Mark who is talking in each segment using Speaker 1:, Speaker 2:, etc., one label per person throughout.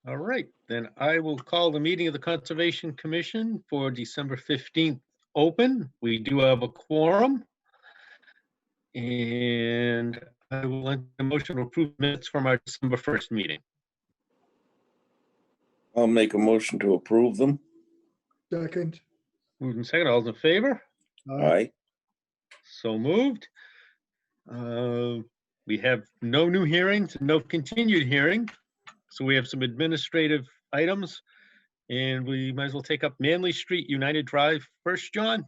Speaker 1: All right, then I will call the meeting of the Conservation Commission for December 15th open. We do have a quorum. And I will enter a motion to approve minutes from our December 1st meeting.
Speaker 2: I'll make a motion to approve them.
Speaker 3: Second.
Speaker 1: Moved and second, all those in favor?
Speaker 2: Aye.
Speaker 1: So moved. We have no new hearings, no continued hearing. So we have some administrative items, and we might as well take up Manley Street, United Drive first, John,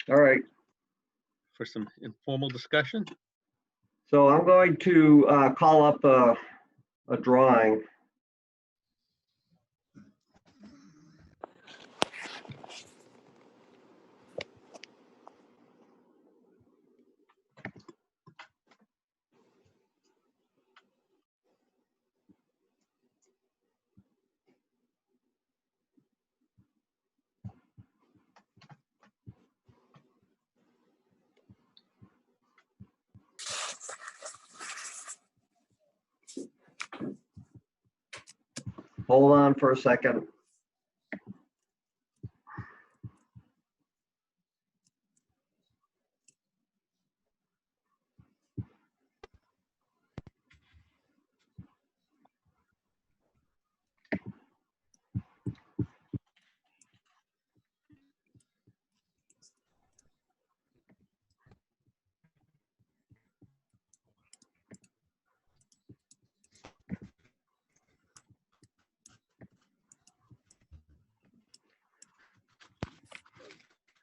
Speaker 4: All right,
Speaker 1: for some informal discussion.
Speaker 4: so I'm going to call up a drawing. Hold on for a second.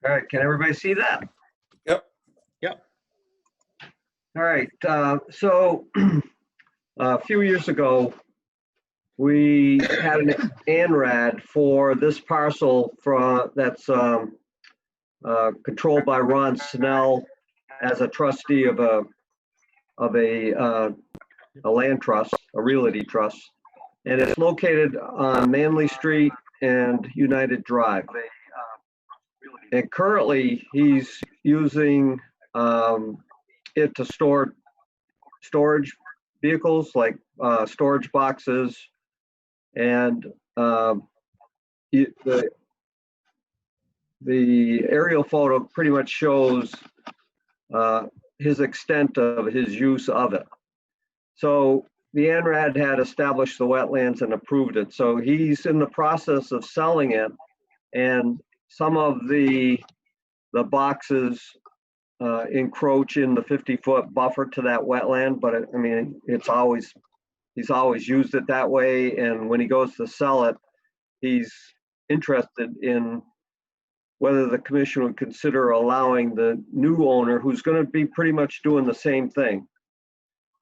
Speaker 4: All right, can everybody see that?
Speaker 2: Yep.
Speaker 1: Yep.
Speaker 4: All right, so a few years ago, we had an ANRAD for this parcel that's controlled by Ron Snell as a trustee of a land trust, a realty trust, and it's located on Manley Street and United Drive. And currently, he's using it to store storage vehicles like storage boxes, and the aerial photo pretty much shows his extent of his use of it. So the ANRAD had established the wetlands and approved it. So he's in the process of selling it, and some of the boxes encroach in the 50-foot buffer to that wetland, but I mean, he's always used it that way. And when he goes to sell it, he's interested in whether the commission would consider allowing the new owner, who's going to be pretty much doing the same thing.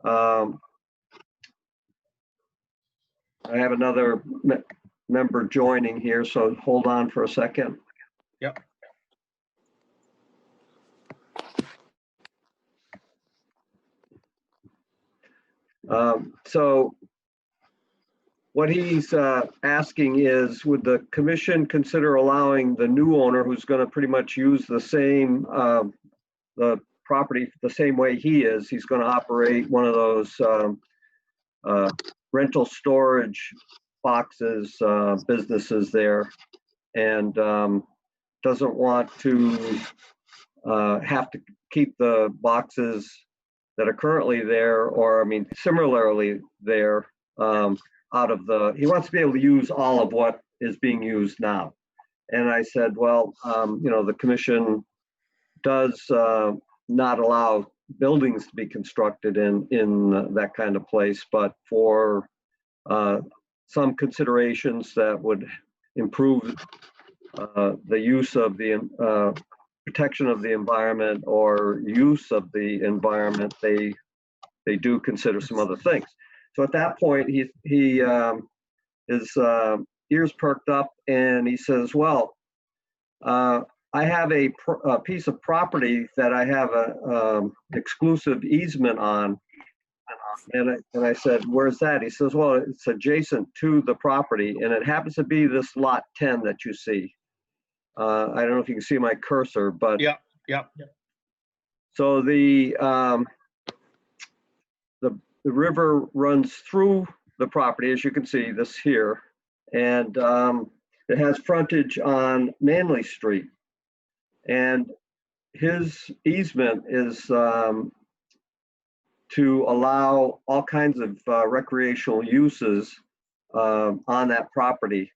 Speaker 4: I have another member joining here, so hold on for a second.
Speaker 1: Yep.
Speaker 4: So what he's asking is, would the commission consider allowing the new owner, who's going to pretty much use the same the property the same way he is, he's going to operate one of those rental storage boxes businesses there, and doesn't want to have to keep the boxes that are currently there, or I mean similarly there, out of he wants to be able to use all of what is being used now. And I said, well, you know, the commission does not allow buildings to be constructed in that kind of place, but for some considerations that would improve the use of the protection of the environment or use of the environment, they do consider some other things. So at that point, his ears perked up, and he says, well, I have a piece of property that I have a exclusive easement on. And I said, where's that? He says, well, it's adjacent to the property, and it happens to be this lot 10 that you see. I don't know if you can see my cursor, but
Speaker 1: Yeah.
Speaker 4: so the river runs through the property, as you can see this here, And it has frontage on Manley Street. And his easement is to allow all kinds of recreational uses on that property.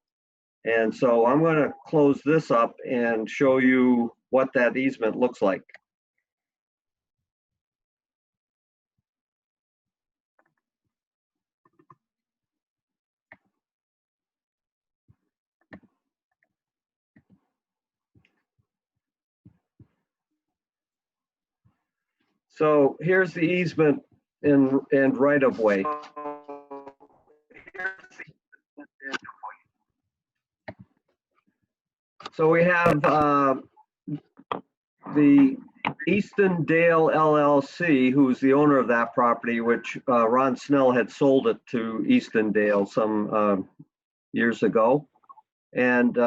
Speaker 4: And so I'm going to close this up and show you what that easement looks like. So here's the easement and right of way. So we have the Easton Dale LLC, who's the owner of that property, which Ron Snell had sold it to Easton Dale some years ago. And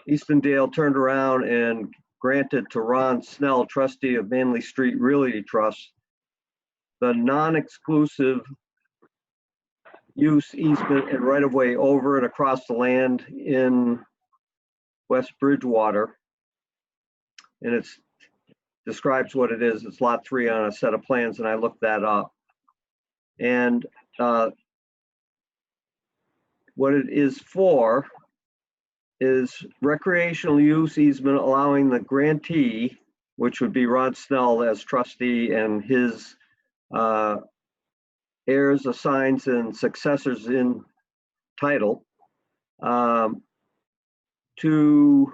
Speaker 4: Easton Dale turned around and granted to Ron Snell, trustee of Manley Street Realty Trust, the non-exclusive use easement and right-of-way over and across the land in West Bridgewater. And it describes what it is. It's lot 3 on a set of plans, and I looked that up. And what it is for is recreational use easement allowing the grantee, which would be Ron Snell as trustee and his heirs, assigns, and successors in title, to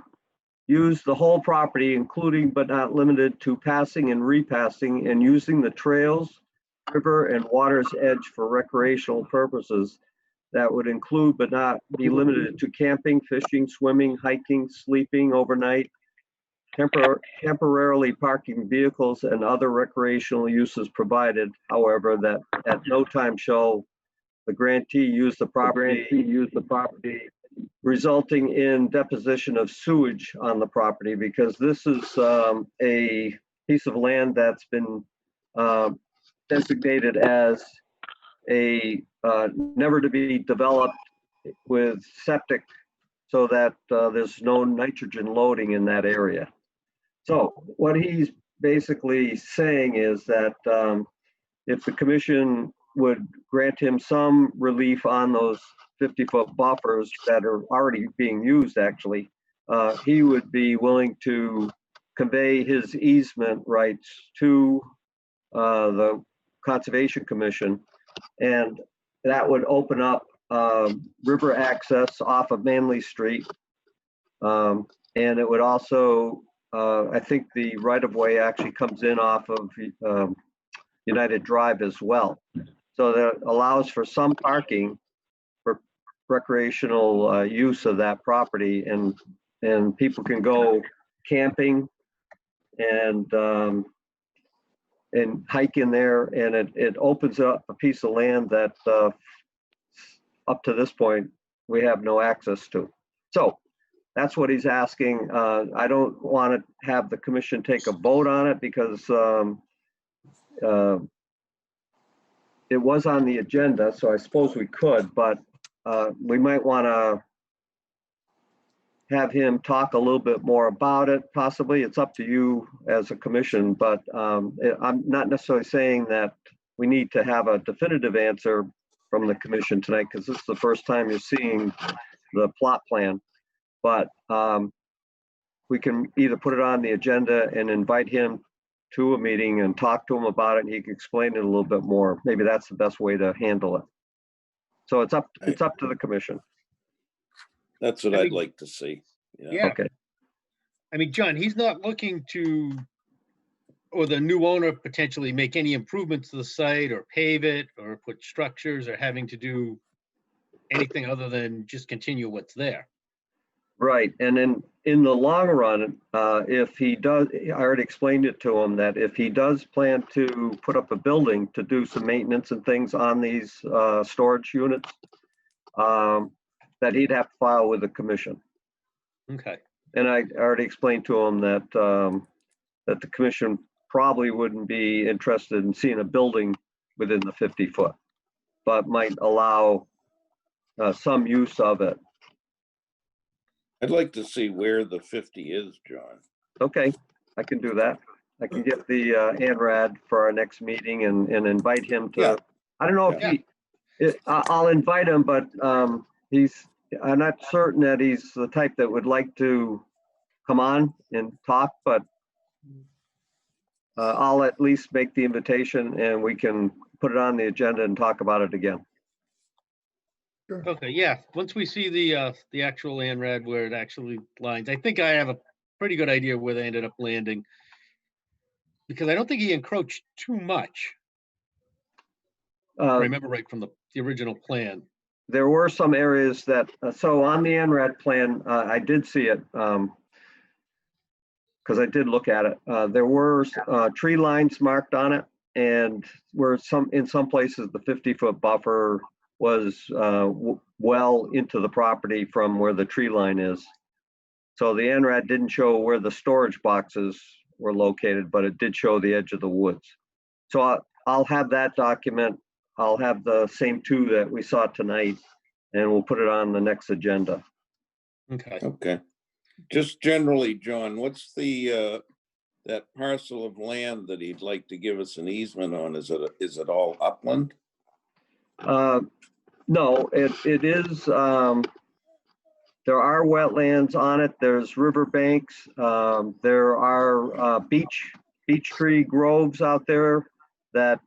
Speaker 4: use the whole property, including but not limited to passing and repassing and using the trails, river, and water's edge for recreational purposes. That would include but not be limited to camping, fishing, swimming, hiking, sleeping overnight, temporarily parking vehicles, and other recreational uses provided, however, that at no time shall the grantee use the property resulting in deposition of sewage on the property, because this is a piece of land that's been designated as a never to be developed with septic, so that there's no nitrogen loading in that area. So what he's basically saying is that if the commission would grant him some relief on those 50-foot buffers that are already being used, actually, he would be willing to convey his easement rights to the Conservation Commission, and that would open up river access off of Manley Street. And it would also, I think the right-of-way actually comes in off of United Drive as well. So that allows for some parking for recreational use of that property, and people can go camping and hike in there, and it opens up a piece of land that up to this point we have no access to. So that's what he's asking. I don't want to have the commission take a vote on it because it was on the agenda, so I suppose we could, but we might want to have him talk a little bit more about it. Possibly, it's up to you as a commission, but I'm not necessarily saying that we need to have a definitive answer from the commission tonight, because this is the first time you're seeing the plot plan. But we can either put it on the agenda and invite him to a meeting and talk to him about it, and he can explain it a little bit more. Maybe that's the best way to handle it. So it's up to the commission.
Speaker 2: That's what I'd like to see.
Speaker 1: Yeah.
Speaker 4: Okay.
Speaker 1: I mean, John, he's not looking to, or the new owner potentially make any improvements to the site or pave it or put structures or having to do anything other than just continue what's there.
Speaker 4: Right, and then in the long run, if he does, I already explained it to him that if he does plan to put up a building to do some maintenance and things on these storage units, that he'd have to file with the commission.
Speaker 1: Okay.
Speaker 4: And I already explained to him that that the commission probably wouldn't be interested in seeing a building within the 50 foot, but might allow some use of it.
Speaker 2: I'd like to see where the 50 is, John.
Speaker 4: Okay, I can do that. I can get the ANRAD for our next meeting and invite him to,
Speaker 2: Yeah.
Speaker 4: I don't know if I'll invite him, but I'm not certain that he's the type that would like to come on and talk, but I'll at least make the invitation and we can put it on the agenda and talk about it again.
Speaker 1: Okay, yeah, once we see the actual ANRAD where it actually lines, I think I have a pretty good idea where they ended up landing. Because I don't think he encroached too much, if I remember right from the original plan.
Speaker 4: There were some areas that, so on the ANRAD plan, I did see it, because I did look at it. There were tree lines marked on it, and in some places, the 50-foot buffer was well into the property from where the tree line is. So the ANRAD didn't show where the storage boxes were located, but it did show the edge of the woods. So I'll have that document. I'll have the same two that we saw tonight, and we'll put it on the next agenda.
Speaker 1: Okay.
Speaker 2: Okay. Just generally, John, what's the that parcel of land that he'd like to give us an easement on? Is it all upland?
Speaker 4: No, it is. There are wetlands on it. There's riverbanks. There are beech tree groves out there that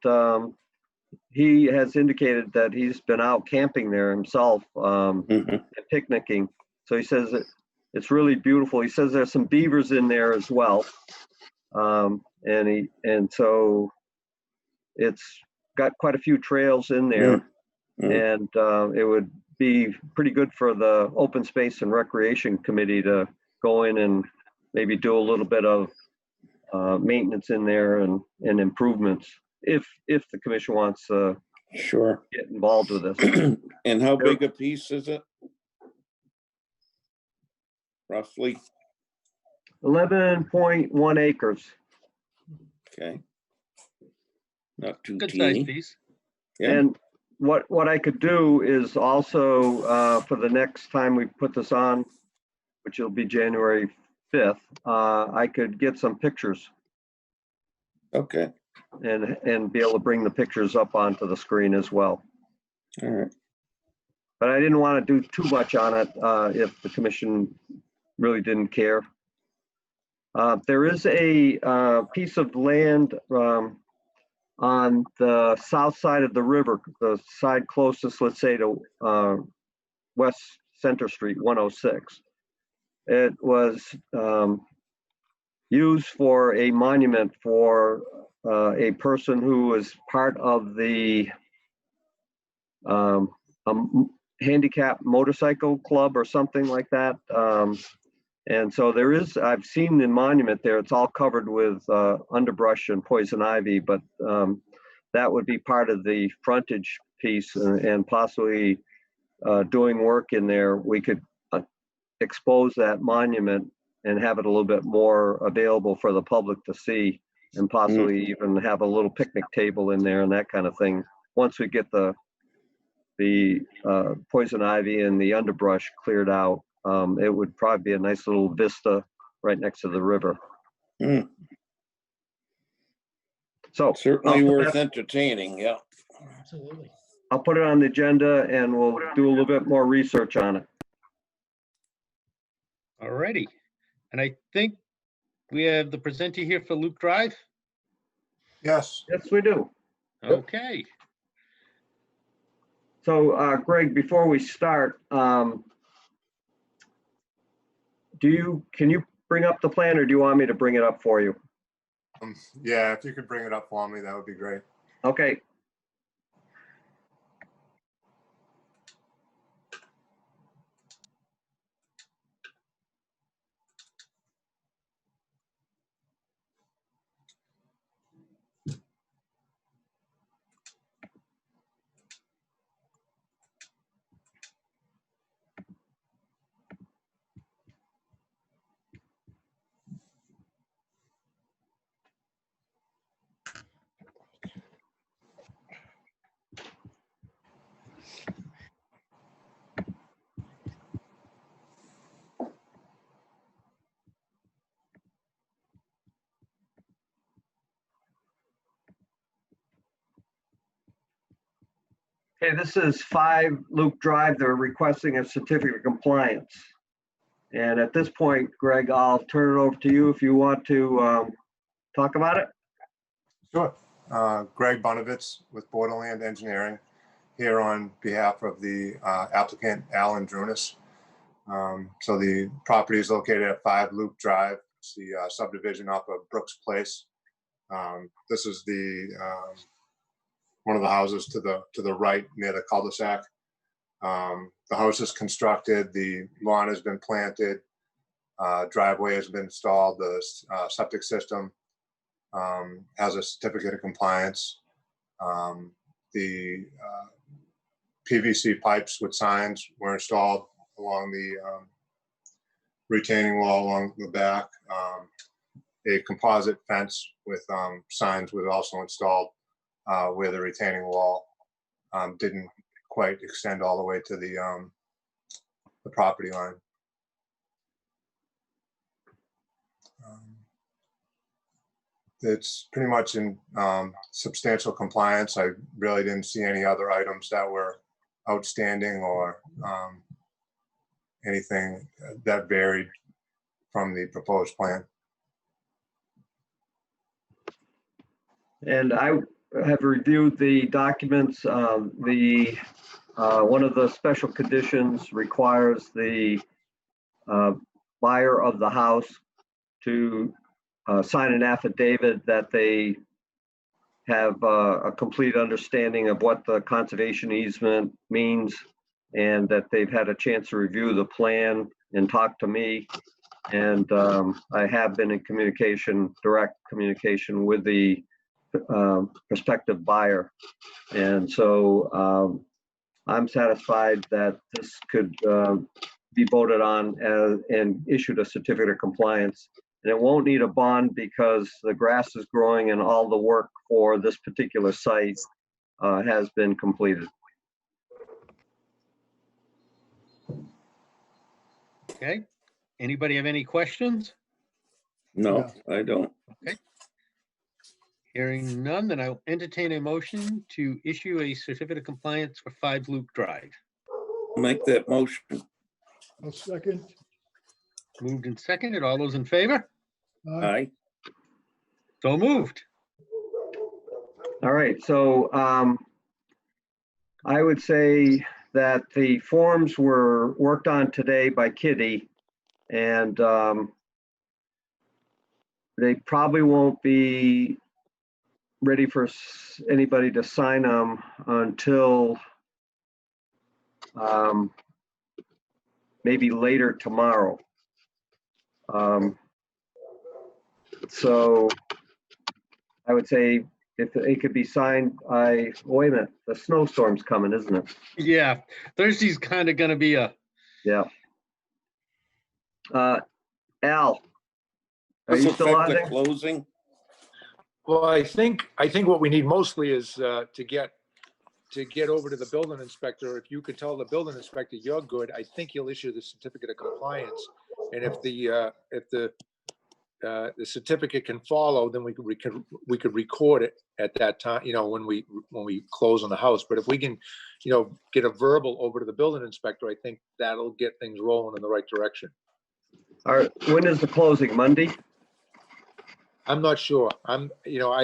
Speaker 4: he has indicated that he's been out camping there himself and picnicking. So he says it's really beautiful. He says there's some beavers in there as well, and so it's got quite a few trails in there, and it would be pretty good for the Open Space and Recreation Committee to go in and maybe do a little bit of maintenance in there and improvements if the commission wants to get involved with this.
Speaker 2: And how big a piece is it? Roughly?
Speaker 4: 11.1 acres.
Speaker 2: Okay. Not too
Speaker 1: Good
Speaker 2: teeny.
Speaker 1: size piece.
Speaker 2: Yeah.
Speaker 4: And what I could do is also for the next time we put this on, which will be January 5th, I could get some pictures.
Speaker 2: Okay.
Speaker 4: And be able to bring the pictures up onto the screen as well.
Speaker 2: All right.
Speaker 4: But I didn't want to do too much on it if the commission really didn't care. There is a piece of land on the south side of the river, the side closest, let's say, to West Center Street, 106. It was used for a monument for a person who was part of the handicap motorcycle club or something like that. And so there is, I've seen the monument there, it's all covered with underbrush and poison ivy, but that would be part of the frontage piece and possibly doing work in there. We could expose that monument and have it a little bit more available for the public to see, and possibly even have a little picnic table in there and that kind of thing. Once we get the poison ivy and the underbrush cleared out, it would probably be a nice little vista right next to the river. So
Speaker 2: Certainly worth entertaining. Yeah.
Speaker 5: Absolutely.
Speaker 4: I'll put it on the agenda and we'll do a little bit more research on it.
Speaker 1: All righty. And I think we have the presenter here for Luke Drive.
Speaker 3: Yes.
Speaker 4: Yes, we do.
Speaker 1: Okay.
Speaker 4: So Greg, before we start, can you bring up the plan, or do you want me to bring it up for you?
Speaker 6: Yeah, if you could bring it up for me, that would be great.
Speaker 4: Okay. Okay, this is 5 Luke Drive. They're requesting a certificate of compliance. And at this point, Greg, I'll turn it over to you if you want to talk about it.
Speaker 6: Sure. Greg Bonovitz with Borderland Engineering, here on behalf of the applicant Alan Drunas. So the property is located at 5 Luke Drive. It's the subdivision off of Brooks Place. This is the one of the houses to the right near the cul-de-sac. The house is constructed, the lawn has been planted, driveway has been installed, the septic system has a certificate of compliance. The PVC pipes with signs were installed along the retaining wall along the back. A composite fence with signs was also installed where the retaining wall didn't quite extend all the way to the property line. It's pretty much in substantial compliance. I really didn't see any other items that were outstanding or anything that varied from the proposed plan.
Speaker 4: And I have reviewed the documents. One of the special conditions requires the buyer of the house to sign an affidavit that they have a complete understanding of what the conservation easement means, and that they've had a chance to review the plan and talk to me. And I have been in communication, direct communication with the prospective buyer. And so I'm satisfied that this could be voted on and issued a certificate of compliance. And it won't need a bond because the grass is growing and all the work for this particular site has been completed.
Speaker 1: Okay, anybody have any questions?
Speaker 2: No, I don't.
Speaker 1: Hearing none, then I'll entertain a motion to issue a certificate of compliance for 5 Luke Drive.
Speaker 2: Make that motion.
Speaker 3: I'll second.
Speaker 1: Moved and seconded. All those in favor?
Speaker 2: Aye.
Speaker 1: So moved.
Speaker 4: All right, so I would say that the forms were worked on today by Kitty, and they probably won't be ready for anybody to sign them until maybe later tomorrow. So I would say if it could be signed, wait a minute, the snowstorm's coming, isn't it?
Speaker 1: Yeah, Thursday's kind of going to be a,
Speaker 4: Yeah. Al, are
Speaker 2: Does
Speaker 4: you
Speaker 2: it
Speaker 4: still on
Speaker 2: affect the
Speaker 4: there?
Speaker 2: closing?
Speaker 5: Well, I think what we need mostly is to get over to the building inspector. If you could tell the building inspector you're good, I think he'll issue the certificate of compliance. And if the certificate can follow, then we could record it at that time, when we close on the house. But if we can, get a verbal over to the building inspector, I think that'll get things rolling in the right direction.
Speaker 4: All right, when is the closing, Monday?
Speaker 5: I'm not sure. I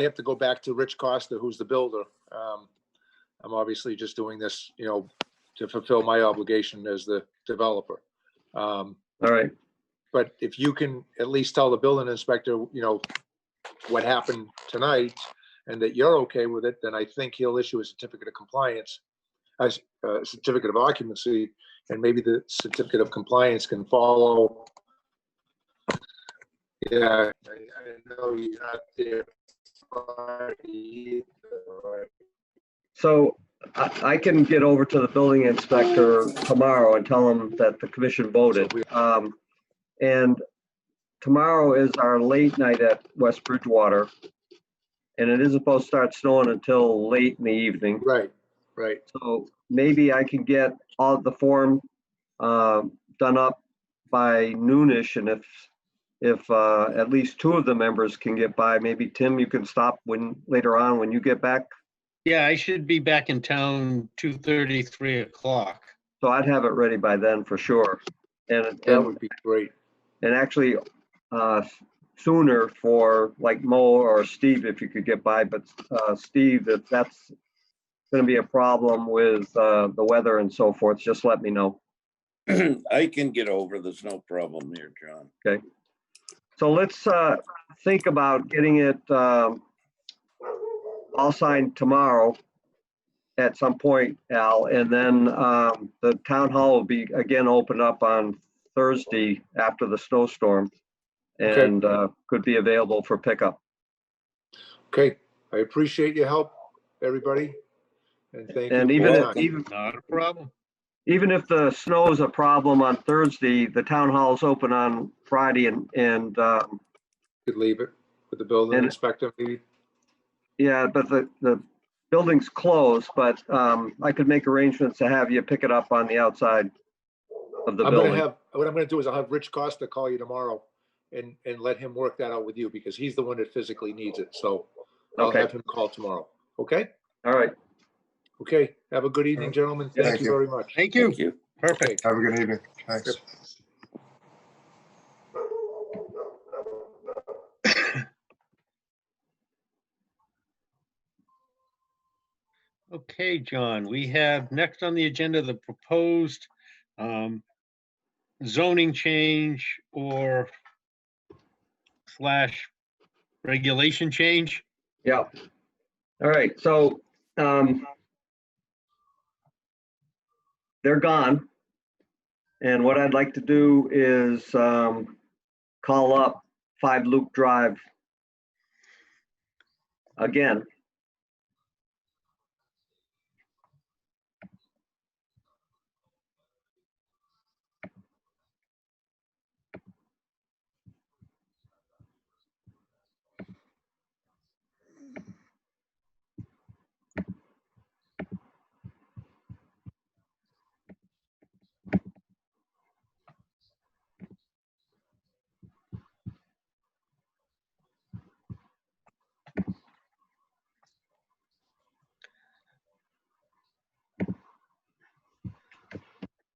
Speaker 5: have to go back to Rich Costa, who's the builder. I'm obviously just doing this, to fulfill my obligation as the developer.
Speaker 4: All right,
Speaker 5: But if you can at least tell the building inspector, what happened tonight and that you're okay with it, then I think he'll issue a certificate of compliance, a certificate of occupancy, and maybe the certificate of compliance can follow. Yeah, I know you're not there Friday either.
Speaker 4: so I can get over to the building inspector tomorrow and tell him that the commission voted. And tomorrow is our late night at West Bridgewater, and it isn't supposed to start snowing until late in the evening.
Speaker 5: Right.
Speaker 4: So maybe I can get all of the form done up by noonish, and if at least 2 of the members can get by, maybe Tim, you can stop later on when you get back
Speaker 1: Yeah, I should be back in town 2:30, 3 o'clock.
Speaker 4: So I'd have it ready by then for sure. And,
Speaker 5: That would be great.
Speaker 4: and actually, sooner for like Mo or Steve, if you could get by, but, Steve, if that's gonna be a problem with, the weather and so forth, just let me know.
Speaker 2: I can get over, there's no problem here, John.
Speaker 4: So let's, think about getting it, all signed tomorrow at some point, Al, and then, the town hall will be again opened up on Thursday after the snowstorm.
Speaker 5: Okay.
Speaker 4: And, could be available for pickup.
Speaker 5: Okay, I appreciate your help, everybody. And thank you.
Speaker 4: And
Speaker 5: for
Speaker 4: even
Speaker 5: your
Speaker 4: if,
Speaker 5: time.
Speaker 1: Not a problem.
Speaker 4: even if the snow is a problem on Thursday, the town hall's open on Friday and,
Speaker 5: Could leave it with the building
Speaker 4: And-
Speaker 5: inspector, maybe.
Speaker 4: yeah, but the building's closed, but, I could make arrangements to have you pick it up on the outside of the
Speaker 5: I'm gonna
Speaker 4: building.
Speaker 5: have, what I'm gonna do is I'll have Rich Costa call you tomorrow and let him work that out with you because he's the one that physically needs it. So I'll
Speaker 4: Okay.
Speaker 5: have him call tomorrow. Okay?
Speaker 4: All right.
Speaker 5: Okay. Have a good evening, gentlemen.
Speaker 6: Thank
Speaker 5: Thank you
Speaker 6: you.
Speaker 5: very much.
Speaker 1: Thank you.
Speaker 2: Thank you.
Speaker 1: Perfect.
Speaker 6: Have a good evening. Thanks.
Speaker 1: Okay, John, we have next on the agenda, the proposed zoning change or slash regulation change.
Speaker 4: Yeah. All right, so, they're gone. And what I'd like to do is, call up 5 Luke Drive again.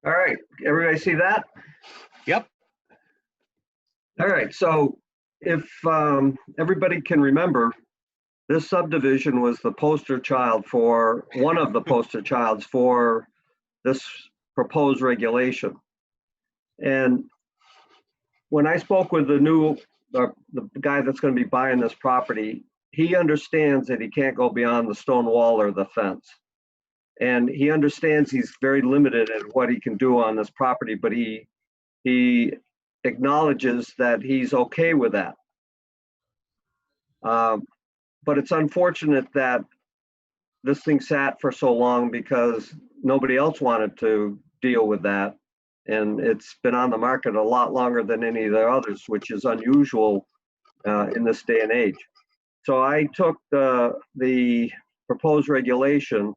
Speaker 4: All right, everybody see that?
Speaker 1: Yep.
Speaker 4: All right, so if, everybody can remember, this subdivision was the poster child for, one of the poster childs for this proposed regulation. And when I spoke with the guy that's gonna be buying this property, he understands that he can't go beyond the stone wall or the fence. And he understands he's very limited at what he can do on this property, but he acknowledges that he's okay with that. But it's unfortunate that this thing sat for so long because nobody else wanted to deal with that. And it's been on the market a lot longer than any of the others, which is unusual in this day and age. So I took the proposed regulation,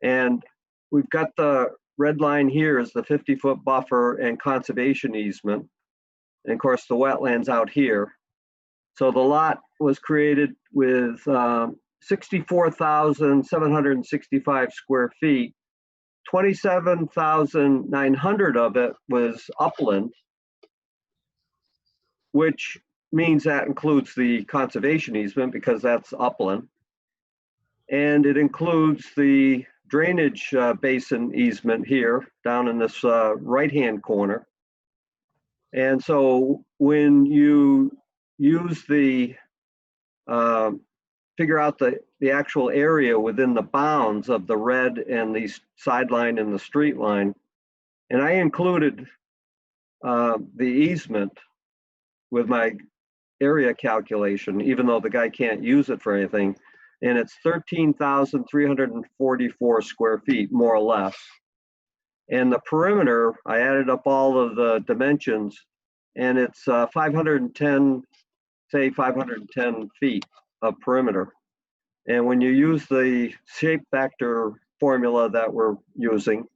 Speaker 4: and we've got the red line here is the 50-foot buffer and conservation easement. And of course, the wetlands out here. So the lot was created with 64,765 square feet. 27,900 of it was upland, which means that includes the conservation easement because that's upland. And it includes the drainage basin easement here down in this right-hand corner. And so when you use the, figure out the actual area within the bounds of the red and the sideline and the street line, and I included the easement with my area calculation, even though the guy can't use it for anything, and it's 13,344 square feet, more or less. And the perimeter, I added up all of the dimensions, and it's 510 feet of perimeter. And when you use the shape factor formula that we're using,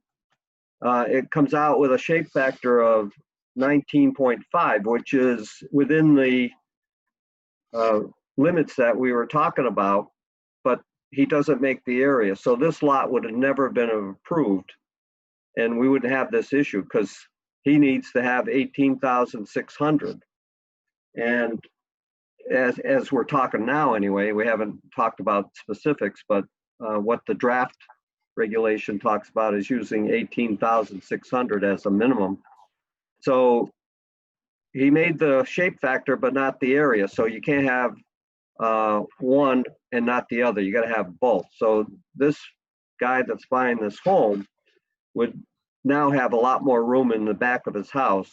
Speaker 4: it comes out with a shape factor of 19.5, which is within the limits that we were talking about. But he doesn't make the area. So this lot would have never been approved. And we wouldn't have this issue because he needs to have 18,600. And as we're talking now anyway, we haven't talked about specifics, but what the draft regulation talks about is using 18,600 as a minimum. So he made the shape factor, but not the area. So you can't have one and not the other. You got to have both. So this guy that's buying this home would now have a lot more room in the back of his house,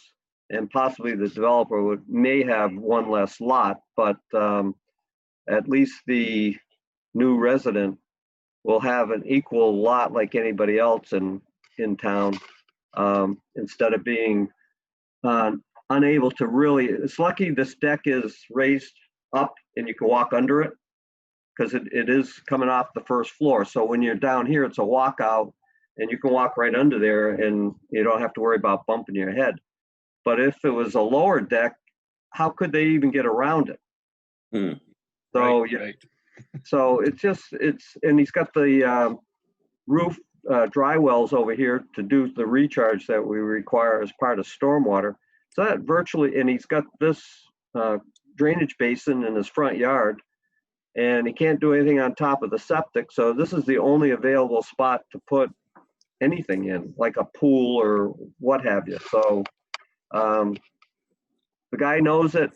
Speaker 4: and possibly the developer may have one less lot, but at least the new resident will have an equal lot like anybody else in town, instead of being unable to really. It's lucky this deck is raised up and you can walk under it, because it is coming off the first floor. So when you're down here, it's a walkout and you can walk right under there and you don't have to worry about bumping your head. But if it was a lower deck, how could they even get around it? So
Speaker 1: Right, right.
Speaker 4: so and he's got the roof dry wells over here to do the recharge that we require as part of stormwater. So that virtually, and he's got this drainage basin in his front yard, and he can't do anything on top of the septic. So this is the only available spot to put anything in, like a pool or what have you. So the guy knows it.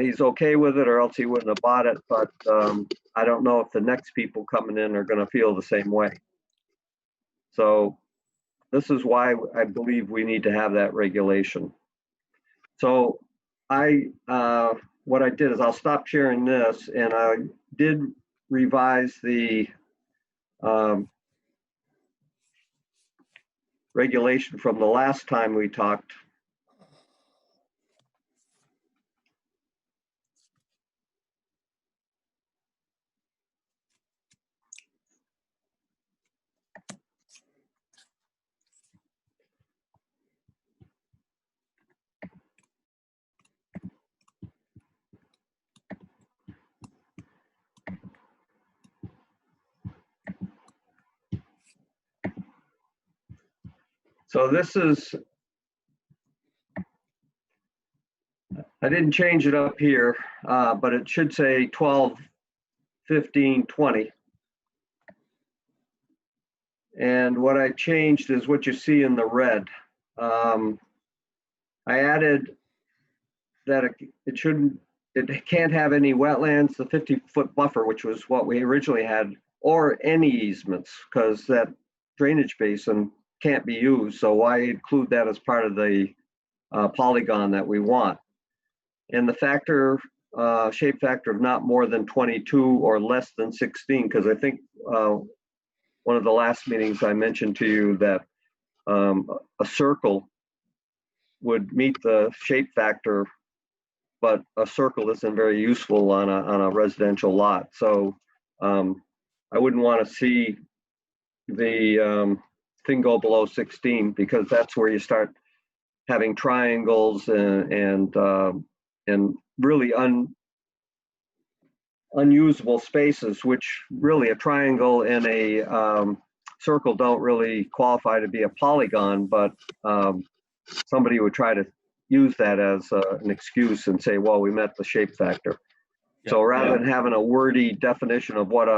Speaker 4: He's okay with it, or else he wouldn't have bought it. But I don't know if the next people coming in are going to feel the same way. So this is why I believe we need to have that regulation. So what I did is I'll stop sharing this, and I did revise the regulation from the last time we talked. So this is, I didn't change it up here, but it should say 12, 15, 20. And what I changed is what you see in the red. I added that it can't have any wetlands, the 50-foot buffer, which was what we originally had, or any easements, because that drainage basin can't be used. So why include that as part of the polygon that we want? And the factor, shape factor of not more than 22 or less than 16, because I think one of the last meetings I mentioned to you that a circle would meet the shape factor, but a circle isn't very useful on a residential lot. So I wouldn't want to see the thing go below 16, because that's where you start having triangles and really unusable spaces, which really a triangle and a circle don't really qualify to be a polygon, but somebody would try to use that as an excuse and say, well, we met the shape factor.
Speaker 1: Yeah,
Speaker 4: So rather than having a wordy definition of what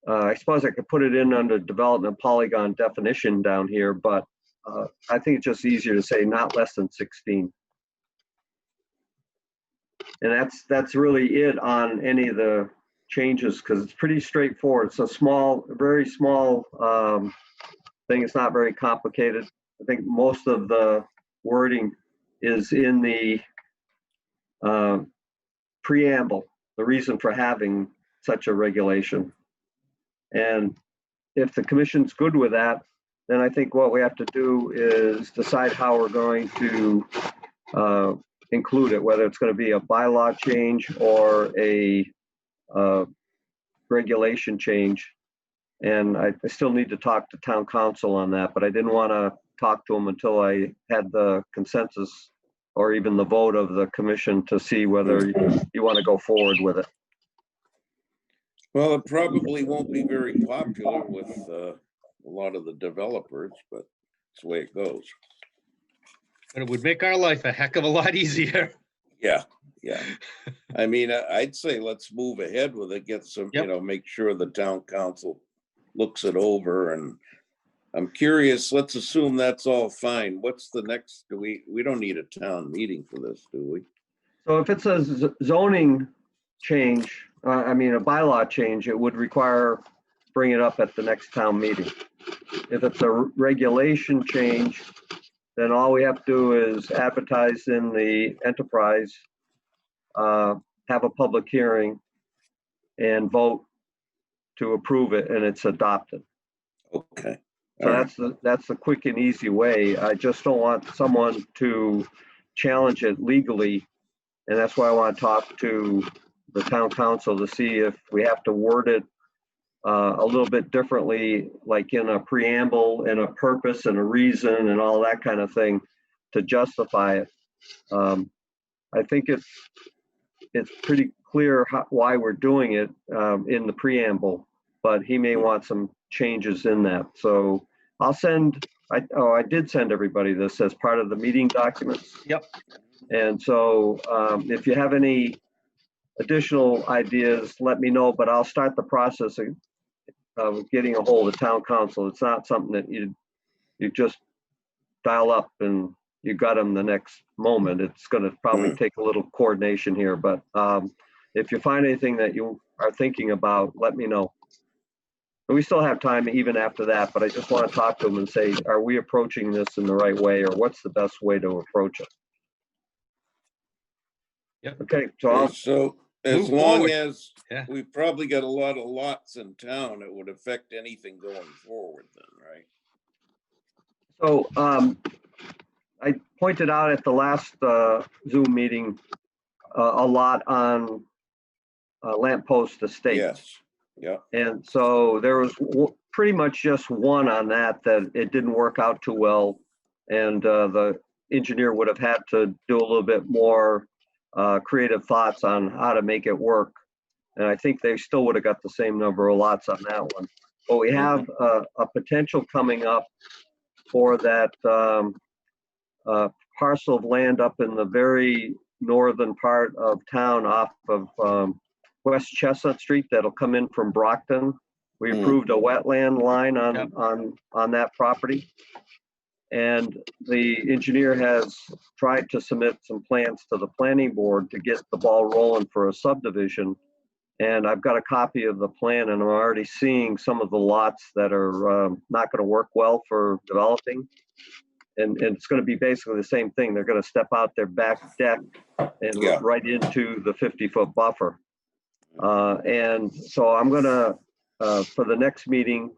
Speaker 4: I suppose I could put it in under development polygon definition down here, but I think it's just easier to say not less than 16. And that's really it on any of the changes, because it's pretty straightforward. It's a small, very small thing. It's not very complicated. I think most of the wording is in the preamble, the reason for having such a regulation. And if the commission's good with that, then I think what we have to do is decide how we're going to include it, whether it's going to be a bylaw change or a regulation change. And I still need to talk to town council on that, but I didn't want to talk to them until I had the consensus or even the vote of the commission to see whether you want to go forward with it.
Speaker 2: Well, it probably won't be very popular with a lot of the developers, but it's the way it goes.
Speaker 1: But it would make our life a heck of a lot easier.
Speaker 2: Yeah, yeah. I mean, I'd say let's move ahead with it, get some,
Speaker 1: Yep.
Speaker 2: make sure the town council looks it over. And I'm curious, let's assume that's all fine. What's the next, we don't need a town meeting for this, do we?
Speaker 4: So if it's a zoning change, I mean, a bylaw change, it would require bring it up at the next town meeting. If it's a regulation change, then all we have to do is advertise in the enterprise, have a public hearing, and vote to approve it, and it's adopted.
Speaker 2: Okay.
Speaker 4: So
Speaker 2: All right.
Speaker 4: that's the quick and easy way. I just don't want someone to challenge it legally. And that's why I want to talk to the town council to see if we have to word it a little bit differently, like in a preamble and a purpose and a reason and all that kind of thing to justify it. I think it's pretty clear why we're doing it in the preamble, but he may want some changes in that. So I'll send, I did send everybody this as part of the meeting documents.
Speaker 1: Yep.
Speaker 4: And so if you have any additional ideas, let me know, but I'll start the process of getting a hold of town council. It's not something that you just dial up and you got them the next moment. It's going to probably take a little coordination here, but if you find anything that you are thinking about, let me know. And we still have time even after that, but I just want to talk to them and say, are we approaching this in the right way, or what's the best way to approach it?
Speaker 1: Yep.
Speaker 4: Okay, so
Speaker 2: Okay,
Speaker 4: I'll,
Speaker 2: so as
Speaker 1: Move
Speaker 2: long
Speaker 1: forward.
Speaker 2: as
Speaker 1: Yeah.
Speaker 2: we've probably got a lot of lots in town, it would affect anything going forward then, right?
Speaker 4: so I pointed out at the last Zoom meeting a lot on Lamppost Estate.
Speaker 2: Yes, yeah,
Speaker 4: And so there was pretty much just one on that it didn't work out too well. And the engineer would have had to do a little bit more creative thoughts on how to make it work. And I think they still would have got the same number of lots on that one. But we have a potential coming up for that parcel of land up in the very northern part of town off of West Chestnut Street that'll come in from Brockton. We approved a wetland line on that property. And the engineer has tried to submit some plans to the planning board to get the ball rolling for a subdivision. And I've got a copy of the plan, and I'm already seeing some of the lots that are not going to work well for developing. And it's going to be basically the same thing. They're going to step out their back deck and right into the 50-foot buffer. And so I'm going to, for the next meeting,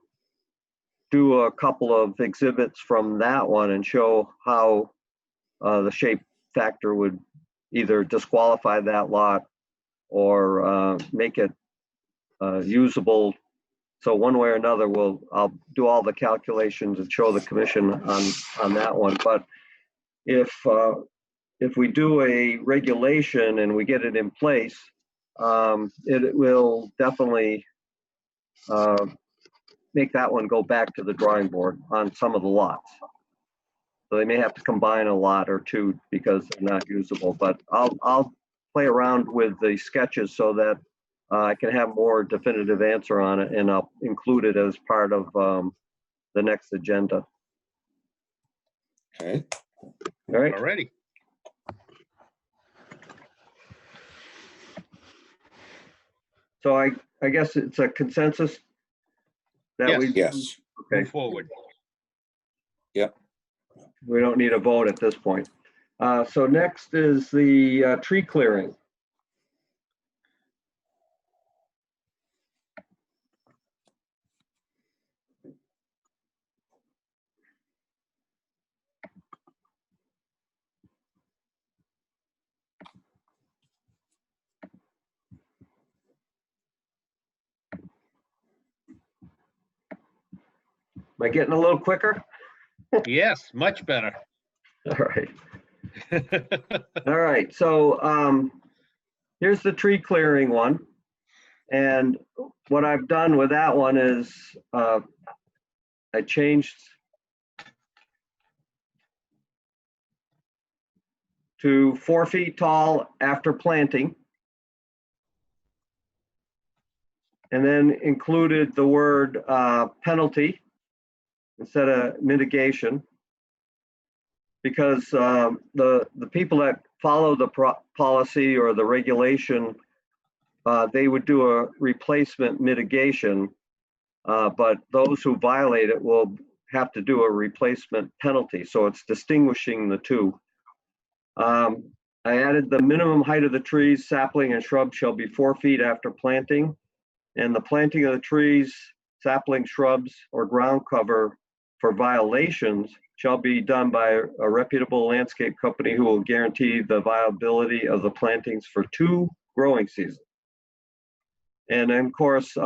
Speaker 4: do a couple of exhibits from that one and show how the shape factor would either disqualify that lot or make it usable. So one way or another, I'll do all the calculations and show the commission on that one. But if we do a regulation and we get it in place, it will definitely make that one go back to the drawing board on some of the lots. So they may have to combine a lot or two because they're not usable. But I'll play around with the sketches so that I can have more definitive answer on it, and I'll include it as part of the next agenda.
Speaker 2: okay.
Speaker 4: All right.
Speaker 1: Already.
Speaker 4: So I guess it's a consensus that
Speaker 1: Yes.
Speaker 2: Yes,
Speaker 4: Okay.
Speaker 1: Move forward.
Speaker 4: We don't need a vote at this point. So next is the tree clearing. Am I getting a little quicker?
Speaker 1: Yes, much better.
Speaker 4: All right. All right. So here's the tree clearing one. And what I've done with that one is I changed to 4 feet tall after planting. And then included the word penalty instead of mitigation. Because the people that follow the policy or the regulation, they would do a replacement mitigation, but those who violate it will have to do a replacement penalty. So it's distinguishing the two. I added the minimum height of the trees, sapling, and shrub shall be 4 feet after planting. And the planting of the trees, sapling, shrubs, or ground cover for violations shall be done by a reputable landscape company who will guarantee the viability of the plantings for 2 growing seasons. And then, of course,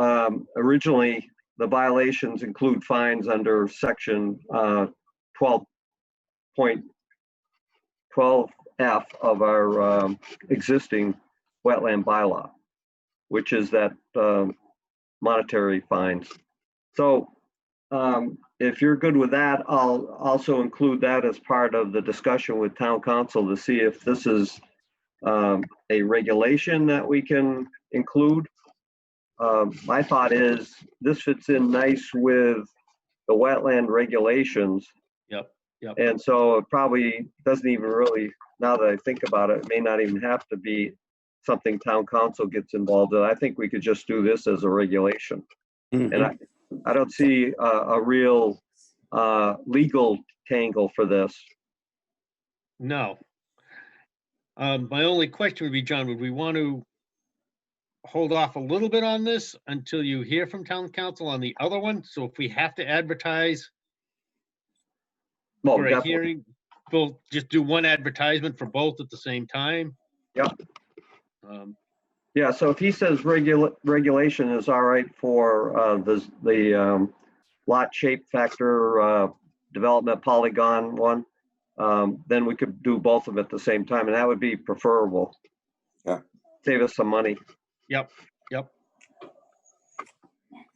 Speaker 4: originally, the violations include fines under section 12.12F of our existing wetland bylaw, which is that monetary fines. So if you're good with that, I'll also include that as part of the discussion with town council to see if this is a regulation that we can include. My thought is this fits in nice with the wetland regulations.
Speaker 1: Yep.
Speaker 4: And so it probably doesn't even really, now that I think about it, it may not even have to be something town council gets involved in. I think we could just do this as a regulation.
Speaker 2: Mhm.
Speaker 4: And I don't see a real legal tangle for this.
Speaker 1: No. My only question would be, John, would we want to hold off a little bit on this until you hear from town council on the other one? So if we have to advertise
Speaker 4: Well,
Speaker 1: for a
Speaker 4: definitely.
Speaker 1: hearing, we'll just do one advertisement for both at the same time?
Speaker 4: Yep.
Speaker 1: Um,
Speaker 4: Yeah, so if he says regulation is all right for the lot shape factor development polygon one, then we could do both of them at the same time, and that would be preferable.
Speaker 2: Yeah.
Speaker 4: Save us some money.
Speaker 1: Yep.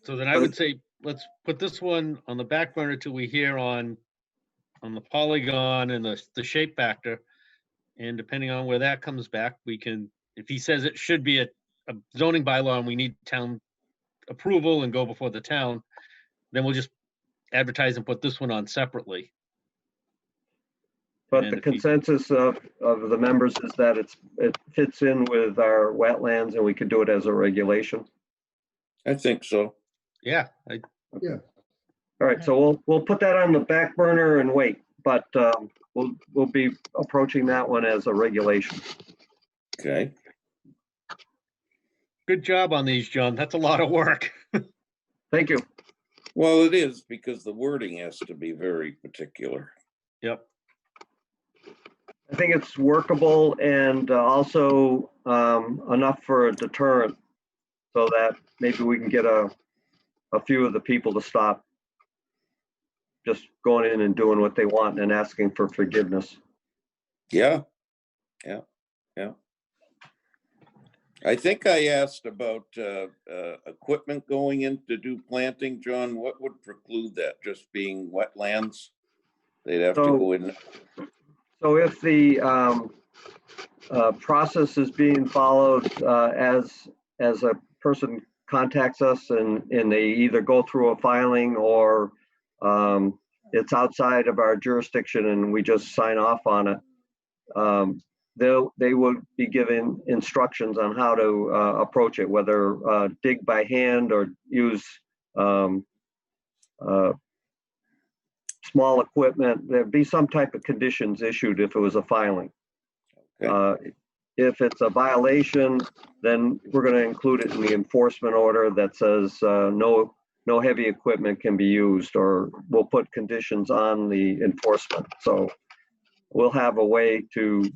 Speaker 1: So then I would say, let's put this one on the back burner till we hear on the polygon and the shape factor. And depending on where that comes back, we can, if he says it should be a zoning bylaw and we need town approval and go before the town, then we'll just advertise and put this one on separately.
Speaker 4: But
Speaker 1: And
Speaker 4: the
Speaker 1: if he-
Speaker 4: consensus of the members is that it fits in with our wetlands and we could do it as a regulation.
Speaker 2: I think so.
Speaker 1: Yeah,
Speaker 4: All right, so we'll put that on the back burner and wait, but we'll be approaching that one as a regulation.
Speaker 2: Okay.
Speaker 1: good job on these, John. That's a lot of work.
Speaker 4: Thank you.
Speaker 2: Well, it is because the wording has to be very particular.
Speaker 1: Yep.
Speaker 4: I think it's workable and also enough for a deterrent so that maybe we can get a few of the people to stop just going in and doing what they want and asking for forgiveness.
Speaker 2: Yeah. I think I asked about equipment going in to do planting. John, what would preclude that? Just being wetlands? They'd have to go in.
Speaker 4: So if the process is being followed as a person contacts us and they either go through a filing or it's outside of our jurisdiction and we just sign off on it, they would be given instructions on how to approach it, whether dig by hand or use small equipment. There'd be some type of conditions issued if it was a filing.
Speaker 2: Okay.
Speaker 4: If it's a violation, then we're going to include it in the enforcement order that says no heavy equipment can be used, or we'll put conditions on the enforcement. So we'll have a way to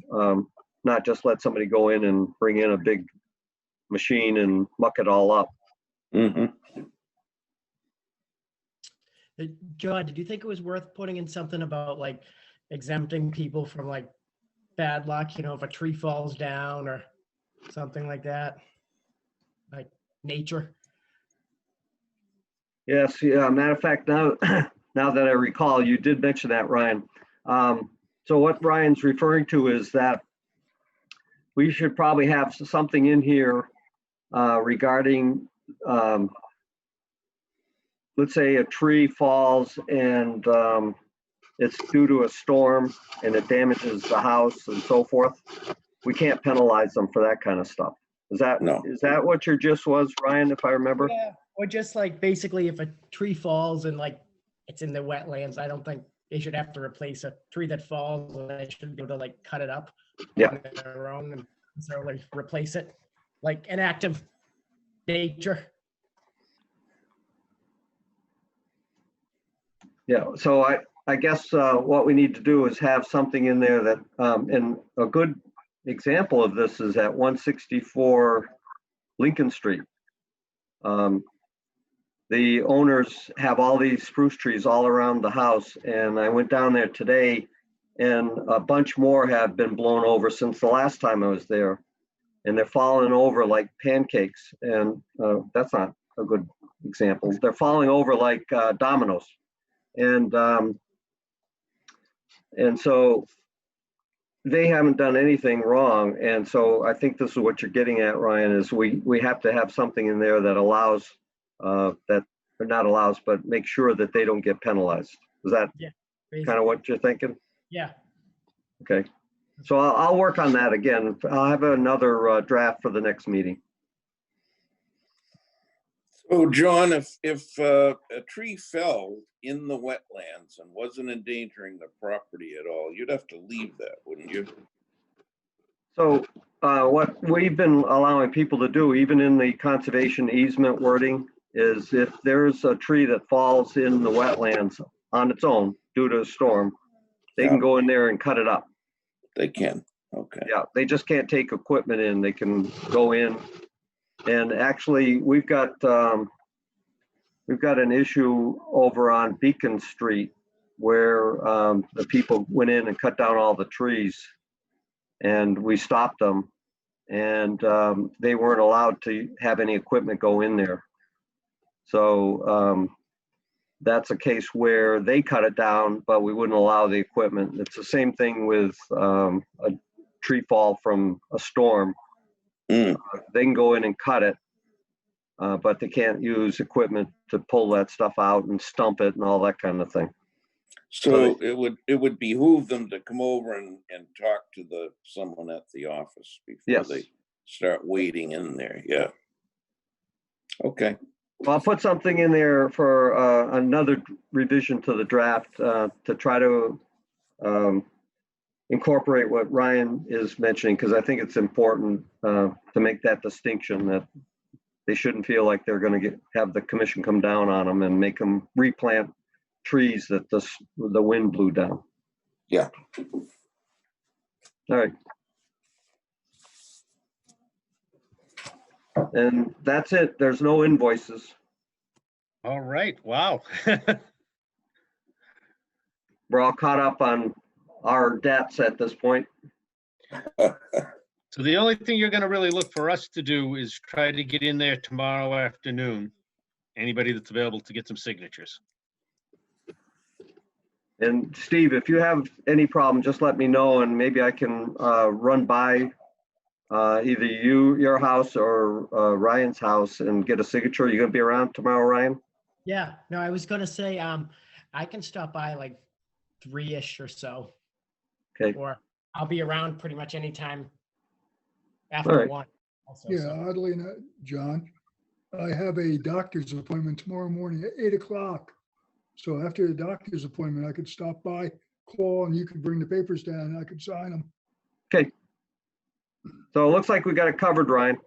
Speaker 4: not just let somebody go in and bring in a big machine and muck it all up.
Speaker 2: Mm-hmm.
Speaker 7: John, did you think it was worth putting in something about like exempting people from like bad luck, you know, if a tree falls down or something like that? Like nature.
Speaker 4: Yes, yeah, matter of fact, now, now that I recall, you did mention that, Ryan. So what Ryan's referring to is that we should probably have something in here regarding, let's say a tree falls and it's due to a storm and it damages the house and so forth. We can't penalize them for that kind of stuff.
Speaker 2: No.
Speaker 4: Is that what your gist was, Ryan, if I remember?
Speaker 7: Yeah, or just like basically if a tree falls and like it's in the wetlands, I don't think they should have to replace a tree that falls. They should be able to like cut it up
Speaker 4: Yeah.
Speaker 7: on their own and necessarily replace it, like an act of nature.
Speaker 4: Yeah, so I guess what we need to do is have something in there that, and a good example of this is at 164 Lincoln Street. The owners have all these spruce trees all around the house, and I went down there today and a bunch more have been blown over since the last time I was there. And they're falling over like pancakes, and that's not a good example. They're falling over like dominoes. And so they haven't done anything wrong. And so I think this is what you're getting at, Ryan, is we have to have something in there that allows, that, or not allows, but make sure that they don't get penalized. Is that kind of what you're thinking?
Speaker 7: Yeah.
Speaker 4: Okay. So I'll work on that again. I'll have another draft for the next meeting.
Speaker 2: So John, if a tree fell in the wetlands and wasn't endangering the property at all, you'd have to leave that, wouldn't you?
Speaker 4: So what we've been allowing people to do, even in the conservation easement wording, is if there's a tree that falls in the wetlands on its own due to a storm, they can go in there and cut it up.
Speaker 2: They can, okay.
Speaker 4: Yeah, they just can't take equipment in. They can go in. And actually, we've got an issue over on Beacon Street where the people went in and cut down all the trees, and we stopped them, and they weren't allowed to have any equipment go in there. So that's a case where they cut it down, but we wouldn't allow the equipment. It's the same thing with a tree fall from a storm. They can go in and cut it, but they can't use equipment to pull that stuff out and stump it and all that kind of thing.
Speaker 2: So it would behoove them to come over and talk to someone at the office before they start wading in there. Yeah. Okay.
Speaker 4: Well, I'll put something in there for another revision to the draft to try to incorporate what Ryan is mentioning, because I think it's important to make that distinction that they shouldn't feel like they're going to have the commission come down on them and make them replant trees that the wind blew down.
Speaker 2: Yeah.
Speaker 4: All right. And that's it. There's no invoices.
Speaker 1: All right, wow.
Speaker 4: We're all caught up on our debts at this point.
Speaker 1: So the only thing you're gonna really look for us to do is try to get in there tomorrow afternoon. Anybody that's available to get some signatures.
Speaker 4: And Steve, if you have any problem, just let me know and maybe I can run by either your house or Ryan's house and get a signature. You gonna be around tomorrow, Ryan?
Speaker 7: Yeah, no, I was gonna say, I can stop by like 3-ish or so.
Speaker 4: Okay.
Speaker 7: Or I'll be around pretty much anytime
Speaker 4: All
Speaker 7: after
Speaker 4: right.
Speaker 7: 1. Also,
Speaker 3: Yeah,
Speaker 7: so.
Speaker 3: oddly enough, John, I have a doctor's appointment tomorrow morning at 8 o'clock. So after the doctor's appointment, I could stop by, call, and you could bring the papers down and I could sign them.
Speaker 4: Okay. So it looks like we got it covered, Ryan.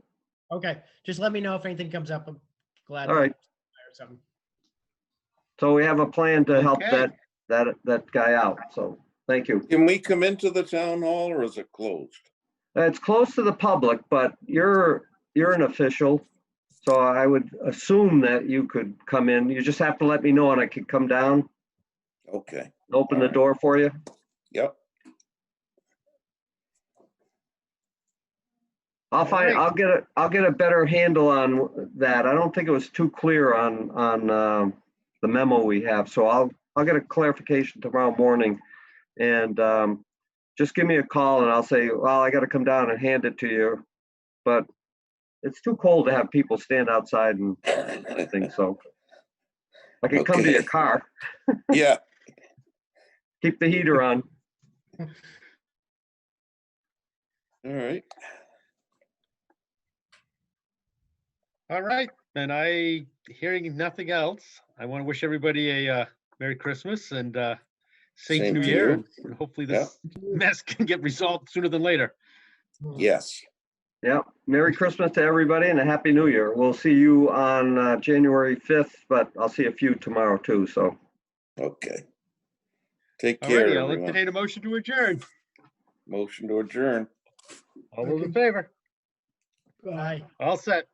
Speaker 7: Okay, just let me know if anything comes up. I'm glad.
Speaker 4: All
Speaker 7: to
Speaker 4: right.
Speaker 7: or something.
Speaker 4: So we have a plan to help
Speaker 1: Okay.
Speaker 4: that guy out. So thank you.
Speaker 2: Can we come into the town hall or is it closed?
Speaker 4: It's close to the public, but you're an official. So I would assume that you could come in. You just have to let me know and I could come down,
Speaker 2: Okay.
Speaker 4: open the
Speaker 2: All right.
Speaker 4: door for you.
Speaker 2: Yep.
Speaker 4: I'll find,
Speaker 1: right.
Speaker 4: I'll get a better handle on that. I don't think it was too clear on the memo we have, so I'll get a clarification tomorrow morning. And just give me a call and I'll say, well, I gotta come down and hand it to you. But it's too cold to have people stand outside and things, so. I can come to your
Speaker 2: Okay.
Speaker 4: car,
Speaker 2: Yeah,
Speaker 4: keep the heater on.
Speaker 2: all right.
Speaker 1: All right, and hearing nothing else, I want to wish everybody a Merry Christmas and safe
Speaker 2: Same
Speaker 1: New
Speaker 2: to
Speaker 1: Year,
Speaker 2: you.
Speaker 1: and hopefully this mess can get resolved sooner than later.
Speaker 2: Yes.
Speaker 4: Yeah, Merry Christmas to everybody and a Happy New Year. We'll see you on January 5th, but I'll see a few tomorrow too, so.
Speaker 2: Okay. Take
Speaker 1: All
Speaker 2: care,
Speaker 1: righty, I'll
Speaker 2: everyone.
Speaker 1: entertain a motion to adjourn.
Speaker 2: Motion to adjourn.
Speaker 1: All those in
Speaker 3: Second.
Speaker 1: favor?
Speaker 3: Bye.
Speaker 7: Aye.
Speaker 1: All set.